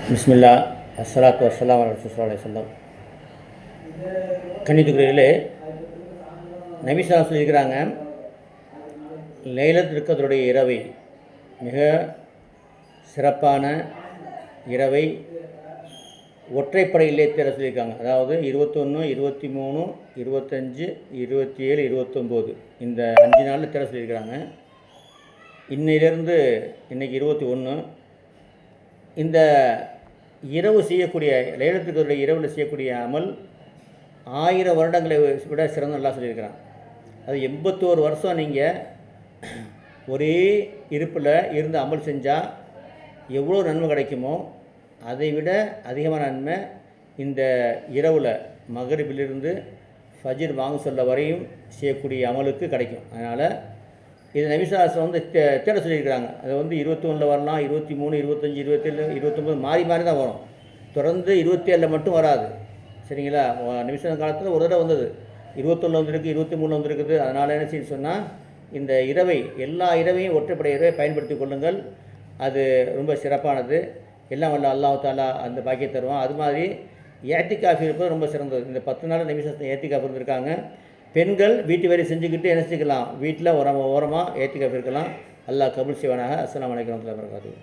பிஸ்மில்லா அஸ்ஸலாத்து வஸ்ஸலாம் அலா ரசூலுல்லாஹி வஸல்லம். கண்ணியத்துக்குரியவர்களே, நபி ஸல்லல்லாஹு அலைஹி சொல்லியிருக்கிறாங்க, லைலத்துல் கத்ருடைய இரவை, மிக சிறப்பான இரவை ஒற்றைப்படையிலே தேட சொல்லியிருக்காங்க. அதாவது 21, 23, 25, 27, 29 இந்த 5 நாளில் தேட சொல்லியிருக்கிறாங்க. இன்னையிலேருந்து இன்றைக்கி 21. இந்த இரவு செய்யக்கூடிய லைலத்துல் கத்ருடைய இரவில் செய்யக்கூடிய அமல் 1000 வருடங்களை விட சிறந்து நல்லா சொல்லியிருக்கிறான். அது 81 வருஷம் நீங்கள் ஒரே இருப்பில் இருந்து அமல் செஞ்சால் எவ்வளோ நன்மை கிடைக்குமோ அதை விட அதிகமான நன்மை இந்த இரவில் மகரிபிலிருந்து ஃபஜ்ர் வாங்க சொல்ல வரையும் செய்யக்கூடிய அமலுக்கு கிடைக்கும். அதனால் இது நபி ஸல்லல்லாஹு அலைஹி வஸல்லம் தேட சொல்லியிருக்கிறாங்க. அது 21 வரலாம், 23, 25, 27, 29 மாறி மாறி தான் வரும். தொடர்ந்து 27 மட்டும் வராது. சரிங்களா? நபி ஸல்லல்லாஹு காலத்தில் ஒரு தடவை வந்தது, 21 வந்திருக்கு, 23 வந்திருக்குது. அதனால் என்ன செய்ய சொன்னால், இந்த இரவை எல்லா இரவையும் ஒற்றைப்படை இரவை பயன்படுத்தி கொள்ளுங்கள். அது ரொம்ப சிறப்பானது. எல்லாம் வல்ல அல்லாஹ் தஆலா அந்த பாக்கியம் தருவான். அது மாதிரி ஏத்திகாஃப் இருப்பது ரொம்ப சிறந்தது. இந்த 10 நாள் நபி ஸல்லல்லாஹு ஏத்திகாஃப் இருந்திருக்காங்க. பெண்கள் வீட்டு வேலை செஞ்சுக்கிட்டு என்ன செஞ்சுக்கலாம், வீட்டில் ஓரமாக ஏத்திகாஃப் இருக்கலாம். அல்லாஹ் கபூல் செய்வானாக. அஸ்ஸலாமு அலைக்கும் வரஹ்மத்துல்லாஹி வபரகாத்துஹு.